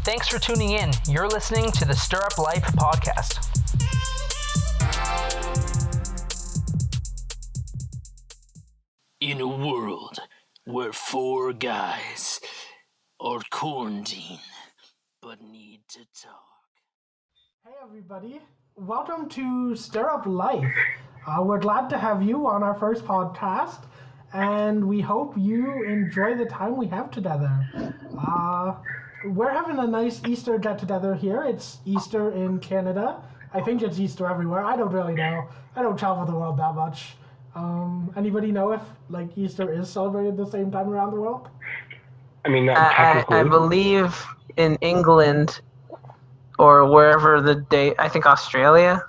Thanks for tuning in. You're listening to the Stir Up Life podcast. In a world where 4 guys are quarantined but need to talk. Hey everybody, welcome to Stir Up Life. We're glad to have you on our first podcast, and we hope you enjoy the time we have together. We're having a nice Easter get-together here. It's Easter in Canada. I think it's Easter everywhere. I don't really know. I don't travel the world that much. Anybody know if Easter is celebrated the same time around the world? I mean, not technically. I believe in England or wherever the day, I think Australia.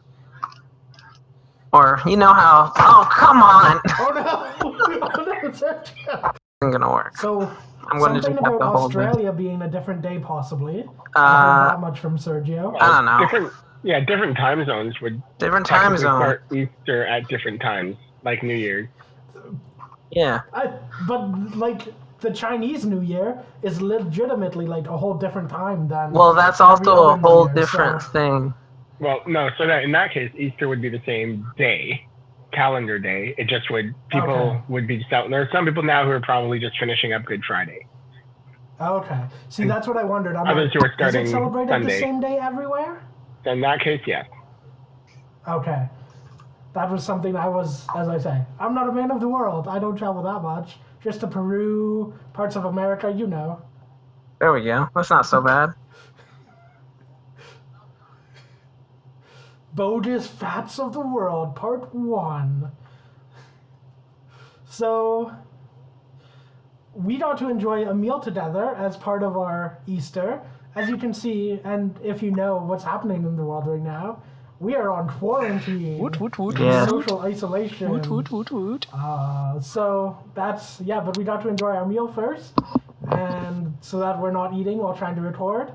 Or, you know how, oh, come on! Oh no, Sergio. Isn't gonna work. So, I'm going to something just have about to hold Australia being a different day, possibly. I heard that much from Sergio. I don't know. Different time zones would Different time zone. start Easter at different times, like New Year's. Yeah. But the Chinese New Year is legitimately a whole different time than. Well, that's every also a other whole New Year, different so. thing. Well, no, so that in that case, Easter would be the same day, calendar day. It just people would be just out. There are some people now who are probably just finishing up Good Friday. Okay. See, that's what I wondered. Others who are starting is it celebrated Sunday. the same day everywhere? In that case, yes. Okay. That was something I was, as I say, I'm not a man of the world. I don't travel that much. Just to Peru, parts of America, you know. There we go. That's not so bad. Bogus Facts of the World, Part 1. So, we got to enjoy a meal together as part of our Easter. As you can see, and if you know what's happening in the world right now, we are on quarantine. Yeah. Social isolation. So that's, but we got to enjoy our meal first, and so that we're not eating while trying to record.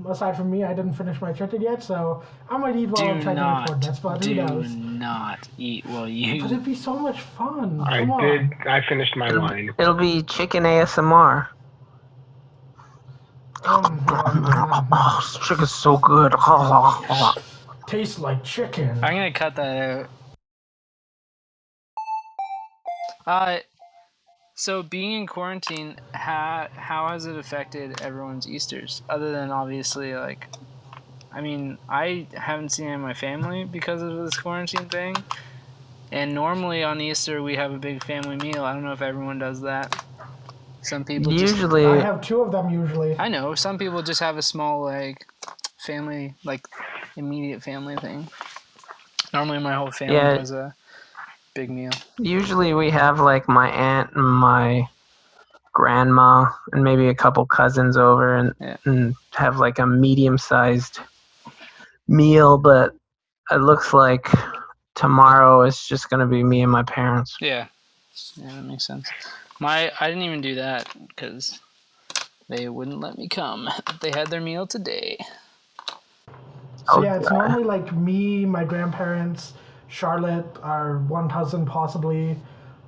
Aside from me, I didn't finish my chicken yet, so I might eat while I'm trying to record this, but who knows? Do not eat while you... But it'd be so much fun. I finished my wine. It'll be chicken ASMR. Oh, this chicken's so good. Tastes like chicken. I'm gonna cut that out. So being in quarantine, how has it affected everyone's Easters? Other than obviously, I haven't seen any of my family because of this quarantine thing. And normally on Easter we have a big family meal. I don't know if everyone does that. Some people usually. I have 2 of them usually. I know some people just have a small family, immediate family thing. Normally my whole family does a big meal. Usually we have my aunt and my grandma and maybe a couple cousins over and have a medium-sized meal, but it looks like tomorrow is just going to be me and my parents. Yeah, that makes sense. I didn't even do that because they wouldn't let me come. They had their meal today. So it's normally me, my grandparents, Charlotte, our one cousin possibly,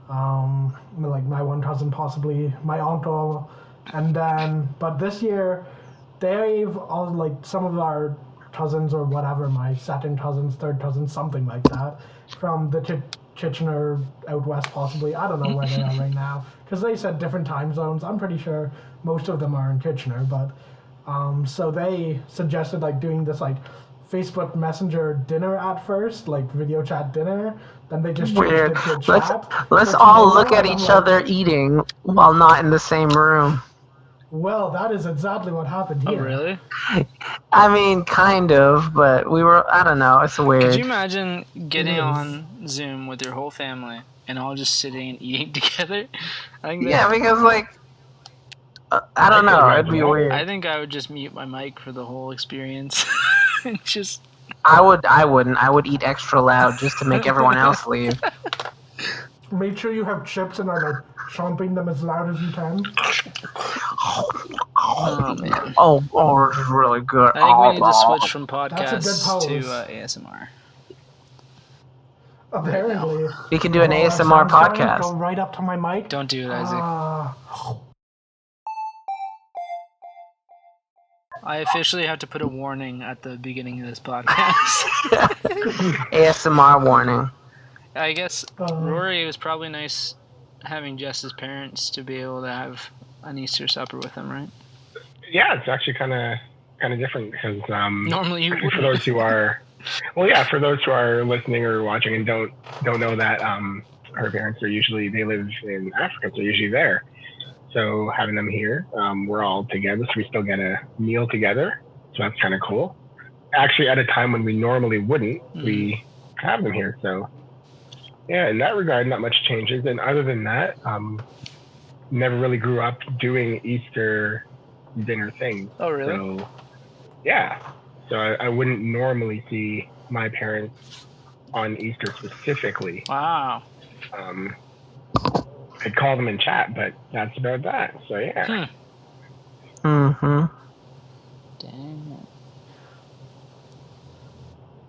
my one cousin possibly, my uncle, and then, but this year, they've all, some of our cousins or whatever, my second cousins, third cousins, something like that, from the Kitchener out west possibly. I don't know where they are right now, because they said different time zones. I'm pretty sure most of them are in Kitchener, but, so they suggested, doing this, Facebook Messenger dinner at first, video chat dinner. Then they just changed it to chat. Let's all look at each other eating while not in the same room. Well, that is exactly what happened here. Oh, really? I mean, kind of, but we were, I don't know, it's weird. Could you imagine getting on Zoom with your whole family and all just sitting and eating together? Because, I don't know, it'd be weird. I think I would just mute my mic for the whole experience. Just... I wouldn't. I would eat extra loud just to make everyone else leave. Make sure you have chips and are chomping them as loud as you can. Oh man. Oh, this is really good. I think we need to switch from podcasts to pose. ASMR. Apparently. We can do an ASMR podcast. Go right up to my mic. Don't do it, Isaac. I officially have to put a warning at the beginning of this podcast. ASMR warning. I guess Rory, it was probably nice having Jess's parents to be able to have an Easter supper with them, right? Yeah, it's actually kind of different because normally you for those who are, for those who are listening or watching and don't know that her parents they live in Africa, so they're usually there. So having them here, we're all together, so we still get a meal together. So that's kind of cool. Actually, at a time when we normally wouldn't, we have them here. So yeah, in that regard, not much changes. And other than that, never really grew up doing Easter dinner things. Oh, really? So yeah. So I wouldn't normally see my parents on Easter specifically. Wow. I'd call them in chat, but that's about that. So yeah. Mm-hmm. Dang.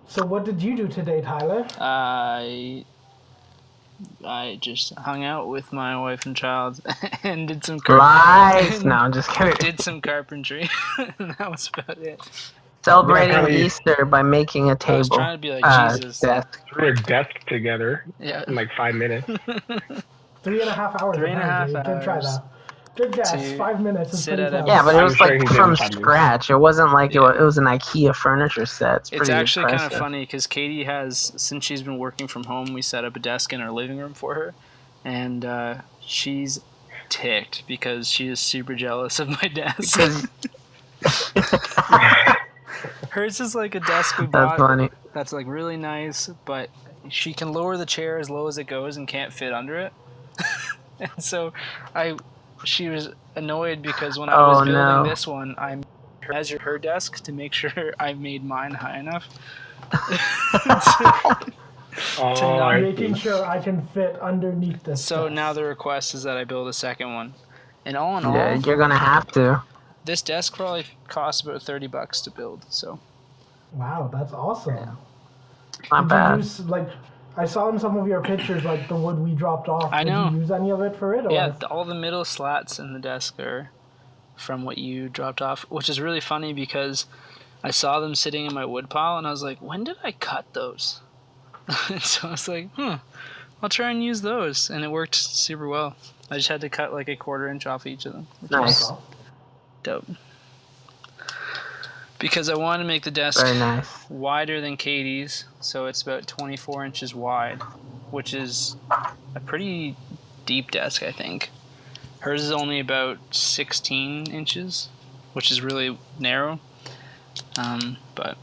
So what did you do today, Tyler? I just hung out with my wife and child and did some Lies. No, I'm just kidding. Did some carpentry. And that was about it. Celebrating Easter by making a table. I was trying to be like Jesus. Desk. Threw a desk together in like 5 minutes. 3.5 hours. 3.5 hours. Good try that. Good guess. 5 minutes is pretty close. Yeah, but it was like from scratch. It wasn't like it was an IKEA furniture set. It's actually kind of funny because Katie has, since she's been working from home, we set up a desk in our living room for her. And she's ticked because she is super jealous of my desk. Hers is like a desk we bought. That's funny. That's like really nice, but she can lower the chair as low as it goes and can't fit under it. And so she was annoyed because when I was building this one, I measured her desk to make sure I made mine high enough. Making sure I can fit underneath this. So now the request is that I build a second one. And all in all, yeah, you're gonna have to. This desk probably costs about $30 to build. So. Wow, that's awesome. Yeah. Not bad. Use, I saw in some of your pictures, the wood we dropped off. I know. Did you use any of it for it? Or? Yeah, all the middle slats in the desk are from what you dropped off, which is really funny because I saw them sitting in my wood pile, and I was like, when did I cut those? And so I was like, I'll try and use those. And it worked super well. I just had to cut like a 1/4 inch off each of them. Nice. Dope. Because I want to make the desk wider than Katie's, so it's about 24 inches wide, which is a pretty deep desk, I think. Hers is only about 16 inches, which is really narrow. But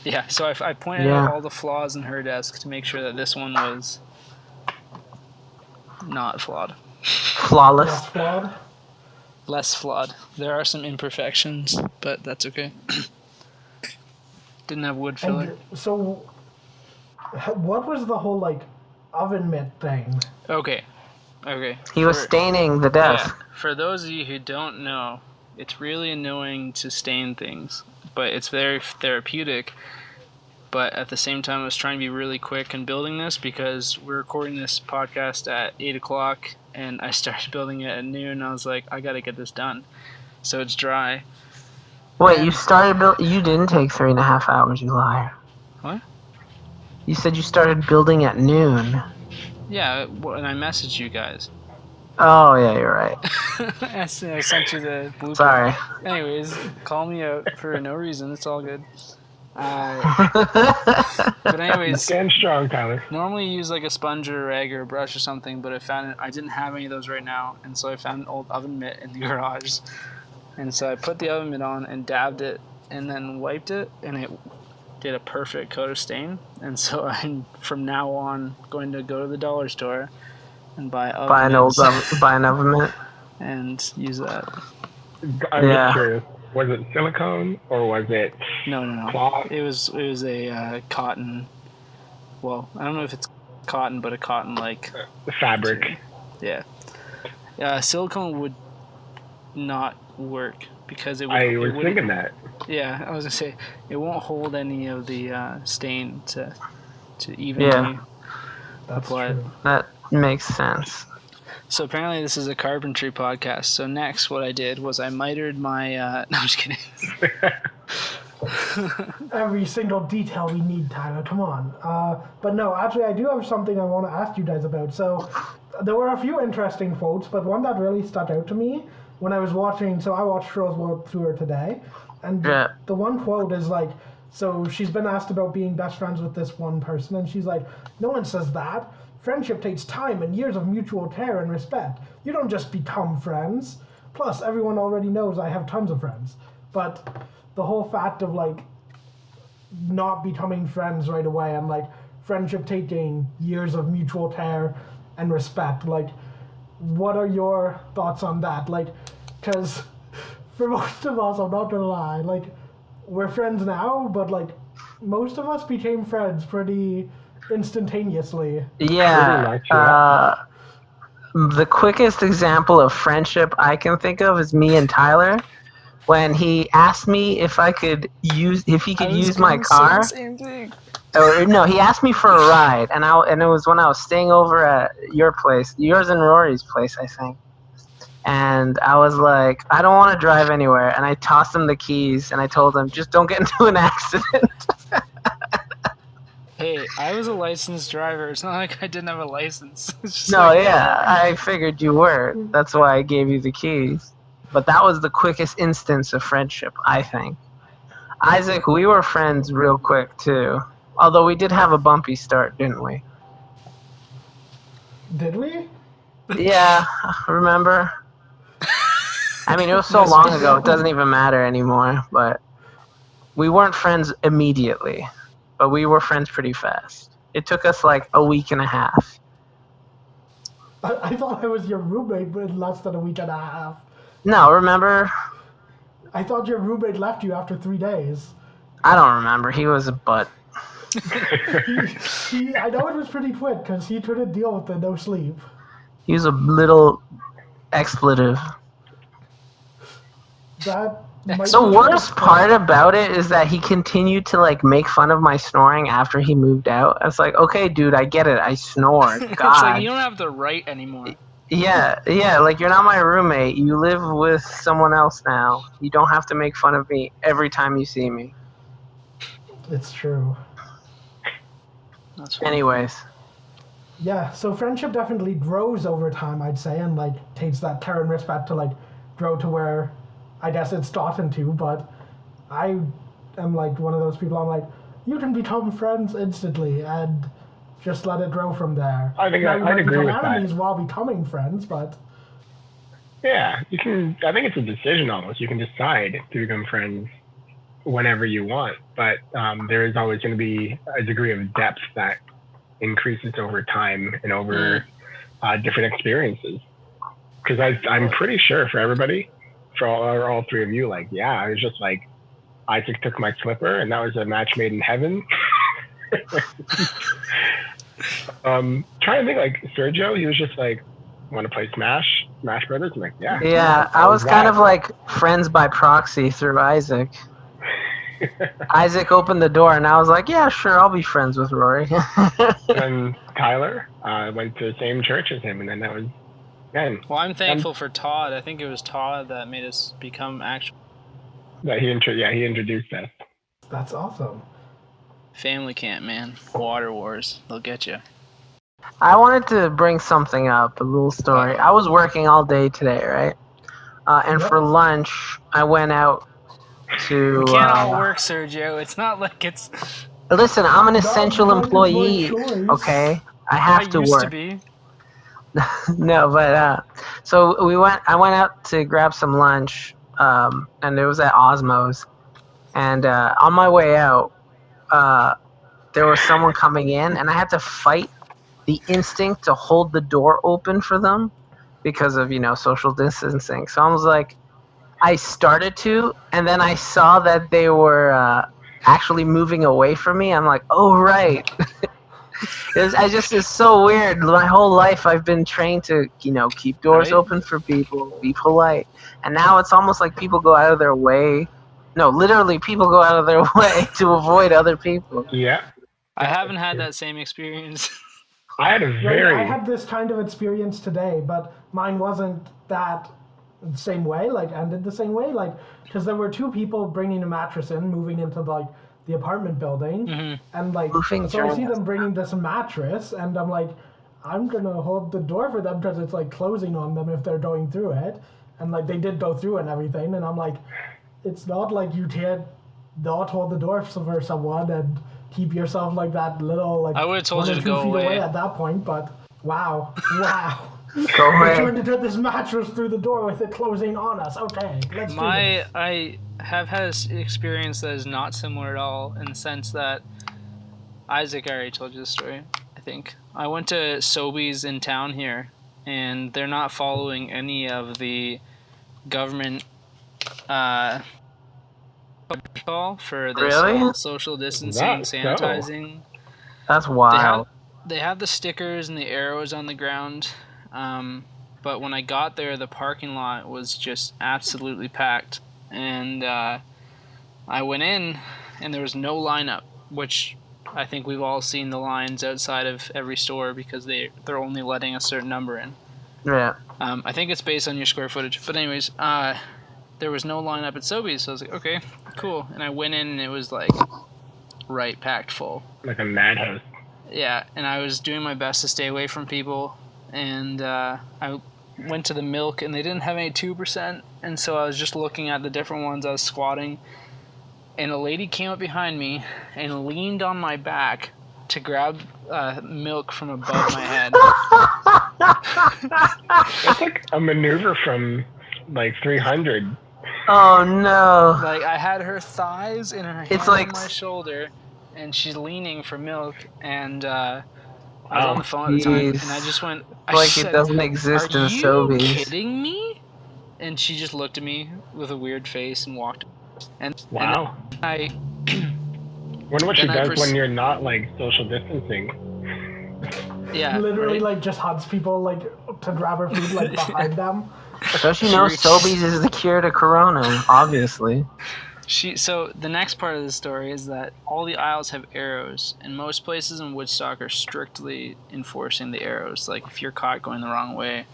yeah, so I pointed out all the flaws in her desk to make sure that this one was not flawed. Flawless. Less flawed. There are some imperfections, but that's okay. Didn't have wood filler. So, what was the whole oven mitt thing? Okay. He was staining the desk. Yeah, for those of you who don't know, it's really annoying to stain things, but it's very therapeutic. But at the same time, I was trying to be really quick in building this because we're recording this podcast at 8 o'clock, and I started building it at noon. And I was like, I gotta get this done, so it's dry. Wait, you started you didn't take 3.5 hours, you liar. What? You said you started building at noon. Yeah, and I messaged you guys. Oh, yeah, you're right. I sent you the blueprint. Sorry. Anyways, call me out for no reason. It's all good. But anyways, stand strong, Tyler. Normally you use like a sponge or a rag or a brush or something, but I didn't have any of those right now, and so I found an old oven mitt in the garage, and so I put the oven mitt on and dabbed it, and then wiped it, and it did a perfect coat of stain. And so I'm from now on going to go to the dollar store and buy an oven mitt and use that. I'm just curious. Was it silicone or was it no cloth? It was a cotton. Well, I don't know if it's cotton, but a cotton fabric. Yeah. Silicone would not work because it would. I was thinking that. Yeah, I was gonna say it won't hold any of the stain to evenly apply it. That makes sense. So apparently this is a carpentry podcast. So next, what I did was I mitered my. No, I'm just kidding. Every single detail we need, Tyler. Come on. But no, actually, I do have something I want to ask you guys about. So there were a few interesting quotes, but one that really stuck out to me when I was watching. So I watched Shirl's World Tour today, and the one quote is like, so she's been asked about being best friends with this one person, and she's like, no one says that. Friendship takes time and years of mutual care and respect. You don't just become friends. Plus, everyone already knows I have tons of friends. But the whole fact of like not becoming friends right away and like friendship taking years of mutual care and respect, like what are your thoughts on that? Like, because for most of us, I'm not gonna lie, like we're friends now, but like most of us became friends pretty instantaneously. Yeah. The quickest example of friendship I can think of is me and Tyler. When he asked me if he could use my car. Same thing. Or no, he asked me for a ride, and it was when I was staying over at your place, yours and Rory's place, I think. And I was like, I don't want to drive anywhere, and I tossed him the keys, and I told him, just don't get into an accident. Hey, I was a licensed driver. It's not like I didn't have a license. I figured you were. That's why I gave you the keys. But that was the quickest instance of friendship, I think. Isaac, we were friends real quick, too. Although we did have a bumpy start, didn't we? Did we? Yeah, remember? I mean, it was so long ago, it doesn't even matter anymore. But we weren't friends immediately. But we were friends pretty fast. It took us like a week and a half. I thought I was your roommate in less than a week and a half. No, remember? I thought your roommate left you after 3 days. I don't remember. He was a butt. I know it was pretty quick because he couldn't deal with the no sleep. He was a little expletive. The worst part about it is that he continued to like make fun of my snoring after he moved out. I was like, okay, dude, I get it. I snore. God. It's like you don't have the right anymore. Yeah, like you're not my roommate. You live with someone else now. You don't have to make fun of me every time you see me. It's true. Anyways. Yeah, so friendship definitely grows over time, I'd say, and like takes that care and respect to like grow to where I guess it's gotten to, but I am like one of those people, I'm like, you can become friends instantly and just let it grow from there. I think I'd agree with that. While becoming friends, but yeah, you can. I think it's a decision almost. You can decide to become friends whenever you want, but there is always going to be a degree of depth that increases over time and over different experiences. Because I'm pretty sure for everybody, for all three of you, like, yeah, I was just like, Isaac took my slipper, and that was a match made in heaven. Trying to think, like Sergio, he was just like, want to play Smash Brothers? I'm like, yeah. Yeah, I was kind of like friends by proxy through Isaac. Isaac opened the door, and I was like, yeah, sure, I'll be friends with Rory. And Tyler went to the same church as him, and then that was Ben. Well, I'm thankful for Todd. I think it was Todd that made us become actual. That he introduced us. That's awesome. Family camp, man. Water wars. They'll get you. I wanted to bring something up, a little story. I was working all day today, right? And for lunch, I went out to... We can't all work, Sergio. It's not like it's... Listen, I'm an essential employee, okay? I have to work. To be. No, but... so I went out to grab some lunch, and it was at Osmo's. And on my way out, there was someone coming in, and I had to fight the instinct to hold the door open for them because of, social distancing. So I was like, I started to, and then I saw that they were actually moving away from me. I'm like, oh, right. It's so weird. My whole life I've been trained to, keep doors open for people, be polite. And now it's almost like people go out of their way. No, literally, people go out of their way to avoid other people. Yeah. I haven't had that same experience. I had a very... I had this kind of experience today, but mine wasn't that the same way, like ended the same way, like because there were two people bringing a mattress in, moving into like the apartment building, and like so I see them bringing this mattress, and I'm like, I'm gonna hold the door for them because it's like closing on them if they're going through it, and like they did go through and everything, and I'm like, it's not like you can't not hold the door for someone and keep yourself like that little like I would have told 1 you or to 2 go feet away. away at that point, but wow. Go We're away. trying to get this mattress through the door with it closing on us. Okay, let's do this. I have had an experience that is not similar at all, in the sense that Isaac already told you the story, I think. I went to Sobeys in town here, and they're not following any of the government protocol for this whole social distancing, sanitizing. That's wild. They have the stickers and the arrows on the ground, but when I got there, the parking lot was just absolutely packed, and I went in, and there was no lineup, which I think we've all seen the lines outside of every store because they're only letting a certain number in. Yeah. I think it's based on your square footage, but anyways, there was no lineup at Sobeys, so I was like, okay, cool, and I went in, and it was like right packed full, like a madhouse. Yeah, and I was doing my best to stay away from people, and I went to the milk, and they didn't have any 2%, and so I was just looking at the different ones. I was squatting, and a lady came up behind me and leaned on my back to grab milk from above my head. It's like a maneuver from like 300. Oh no! Like, I had her thighs and her hand on my shoulder, and she's leaning for milk, and I was on the phone at the time, and I just went, it doesn't exist in Sobeys. Are you kidding me? And she just looked at me with a weird face and walked. And wow. And I wonder what she does when you're not like social distancing. Yeah. Literally, like just hugs people like to grab her food like behind them. Don't you know Sobeys is the cure to Corona? Obviously. So the next part of the story is that all the aisles have arrows, and most places in Woodstock are strictly enforcing the arrows. Like, if you're caught going the wrong way,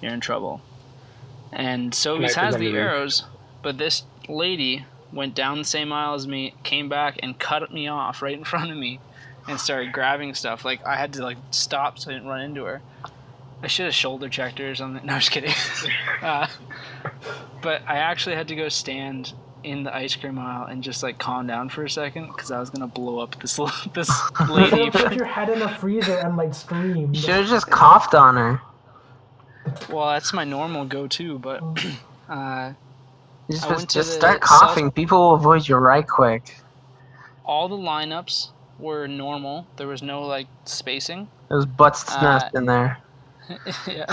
you're in trouble. And Sobeys has the arrows, but this lady went down the same aisle as me, came back, and cut me off right in front of me, and started grabbing stuff. Like, I had to like stop so I didn't run into her. I should have shoulder checked her or something. No, I'm just kidding. But I actually had to go stand in the ice cream aisle and just like calm down for a second because I was gonna blow up this lady. You put your head in a freezer and like scream. You should have just coughed on her. Well, that's my normal go-to, but just start coughing. People will avoid you right quick. All the lineups were normal. There was no like spacing. There was butts snuffed in there. Yeah.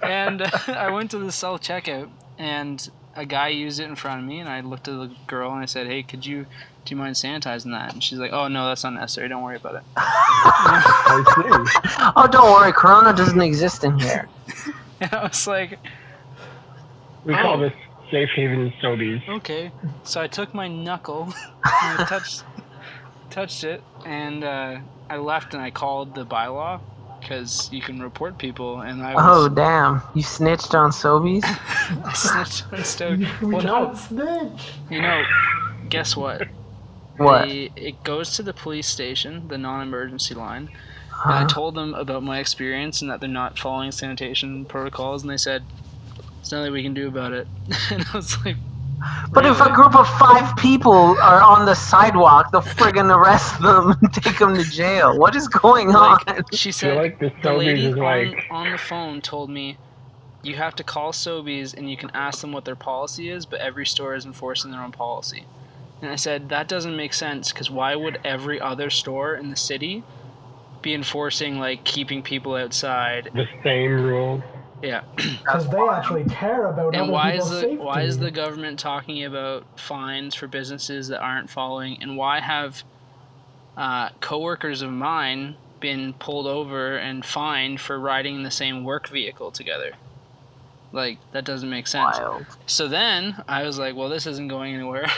And I went to the self-checkout, and a guy used it in front of me, and I looked at the girl and I said, hey, do you mind sanitizing that? And she's like, oh, no, that's not necessary. Don't worry about it. Oh, don't worry. Corona doesn't exist in here. And I was like... We call this Safe Haven Sobeys. Okay. So I took my knuckle, and I touched it, and I left, and I called the bylaw, because you can report people, and I was... Oh, damn. You snitched on Sobeys? I snitched on Sobeys. We don't snitch. You know, guess what? What? It goes to the police station, the non-emergency line, and I told them about my experience and that they're not following sanitation protocols, and they said, there's nothing we can do about it. And I was like... But if a group of 5 people are on the sidewalk, they'll friggin' arrest them and take them to jail. What is going on? She said, like the lady like... on the phone told me, you have to call Sobeys and you can ask them what their policy is, but every store is enforcing their own policy. And I said, that doesn't make sense, because why would every other store in the city be enforcing, like, keeping people outside? The same rules. Yeah. Because they actually care about other people's safety. Why is the government talking about fines for businesses that aren't following? And why have coworkers of mine been pulled over and fined for riding in the same work vehicle together? Like, that doesn't make sense. Wild. So then I was like, well, this isn't going anywhere.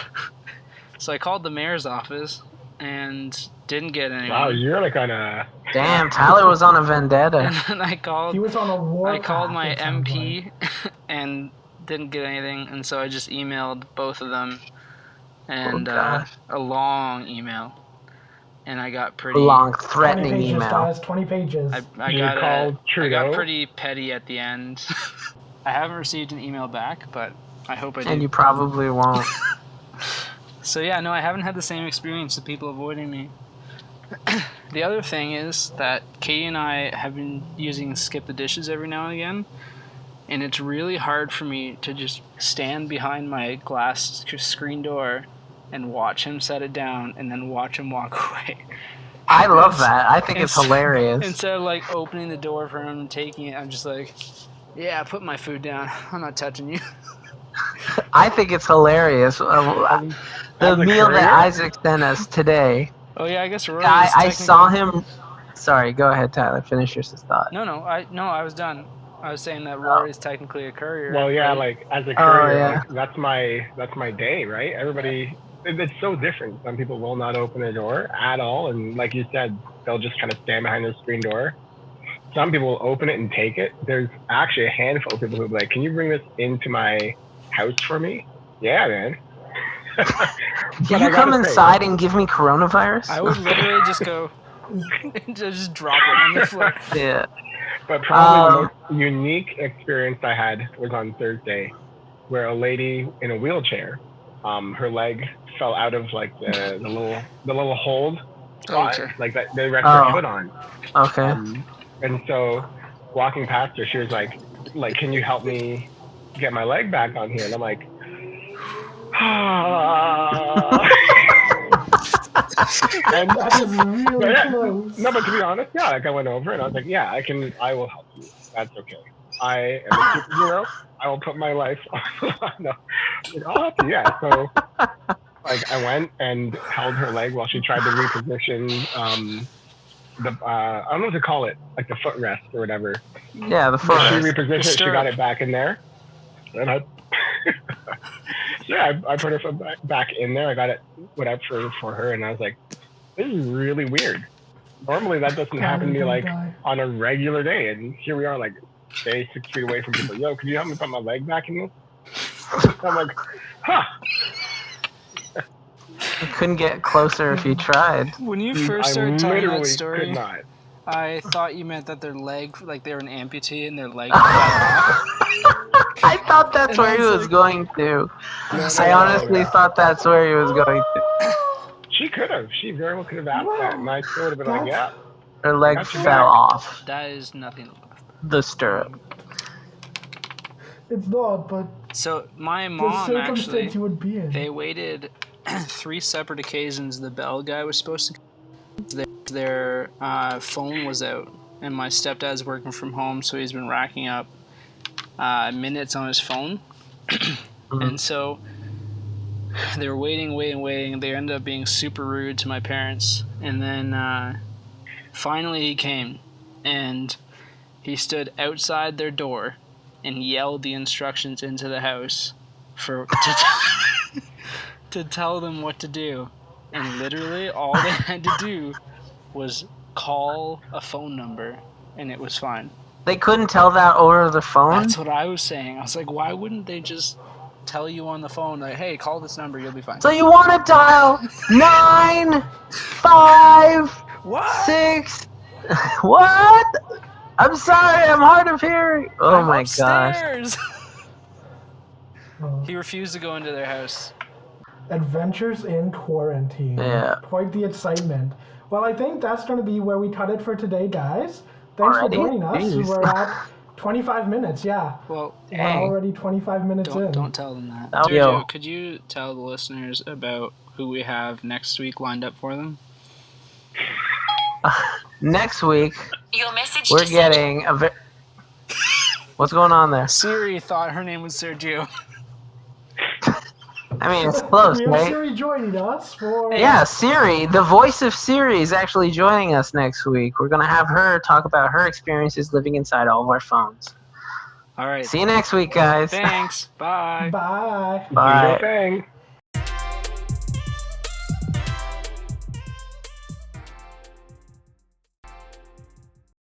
So I called the mayor's office and didn't get anyone. Wow, you're like on a... Damn, Tyler was on a vendetta. And then I called... He was on a war I called my path, it sounds MP like. and didn't get anything, and so I just emailed both of them. And gosh. a long email. And I got pretty... Long, threatening 20 pages, email. Guys, 20 pages. I got pretty petty at the end. I haven't received an email back, but I hope I do. And you probably won't. So yeah, no, I haven't had the same experience with people avoiding me. The other thing is that Katie and I have been using Skip the Dishes every now and again, and it's really hard for me to just stand behind my glass screen door and watch him set it down and then watch him walk away. I love that. I think it's hilarious. Instead of like opening the door for him and taking it, I'm just like, yeah, put my food down. I'm not touching you. I think it's hilarious. The meal that Isaac sent us today. Oh yeah, I guess Rory. I saw him. Sorry, go ahead, Tyler. Finish your thought. No, I was done. I was saying that Rory is technically a courier. Well, yeah, right? like as a courier, yeah. like, that's my day, right? Everybody, it's so different. Some people will not open their door at all, and like you said, they'll just kind of stand behind their screen door. Some people will open it and take it. There's actually a handful of people who will be like, "Can you bring this into my house for me?" Yeah, man. Can you come inside and give me coronavirus? I would literally just go, just drop it on the floor. Yeah. But probably the most unique experience I had was on Thursday, where a lady in a wheelchair, her leg fell out of like the little hold spot, like that they rest her foot on. Okay. And so, walking past her, she was like, "Can you help me get my leg back on here?" And I'm like, and That is really close. No, but to be honest, yeah, like I went over and I was like, "Yeah, I will help you. That's okay. I am a superhero. I will put my life on." No, I'll help you. Yeah. So, like, I went and held her leg while she tried to reposition I don't know what to call it, like the footrest or whatever. Yeah, the footrest. She repositioned it. She got it back in there, and I put her foot back in there. I got it whatever for her, and I was like, "This is really weird. Normally that doesn't happen to me like on a regular day, and here we are, like, stay 6 feet away from people. Yo, can you help me put my leg back in this?" I'm like, huh. You couldn't get closer if you tried. When you first started telling that could story, not. I thought you meant that their leg, like they were an amputee and their leg fell off. I thought that's where he was going to. I honestly thought that's where he was going to. She could have. She very well could have asked that, and I still would have been like, "Yeah." Her leg fell off That is nothing. the stirrup. It's not, but So my the mom circumstance actually, you would be in. they waited 3 separate occasions. The bell guy was supposed to. Their phone was out, and my stepdad's working from home, so he's been racking up minutes on his phone. And so they were waiting. They ended up being super rude to my parents, and then finally he came, and he stood outside their door and yelled the instructions into the house to tell them what to do. And literally all they had to do was call a phone number, and it was fine. They couldn't tell that over the phone? That's what I was saying. I was like, why wouldn't they just tell you on the phone, like, hey, call this number, you'll be fine. So you want to dial 9, 5, What? 6... What? I'm sorry, I'm hard of hearing. Oh I'm my upstairs. Oh. He refused to go into their house. Adventures in quarantine. Yeah. Quite the excitement. Well, I think that's going to be where we cut it for today, guys. Thanks Already? for joining us. Jeez. We're at 25 minutes, yeah. Well, We're already 25 minutes in. don't tell them that. Oh, Sergio, yo. could you tell the listeners about who we have next week lined up for them? Next week, Your message we're to getting a What's going on there? Siri thought her name was Sergio. I mean, it's close, We have right? Siri joining us for... Yeah, Siri, the voice of Siri is actually joining us next week. We're going to have her talk about her experiences living inside all of our phones. All right. See you next week, guys. Thanks. Bye. Bye. Do Bye. your thing.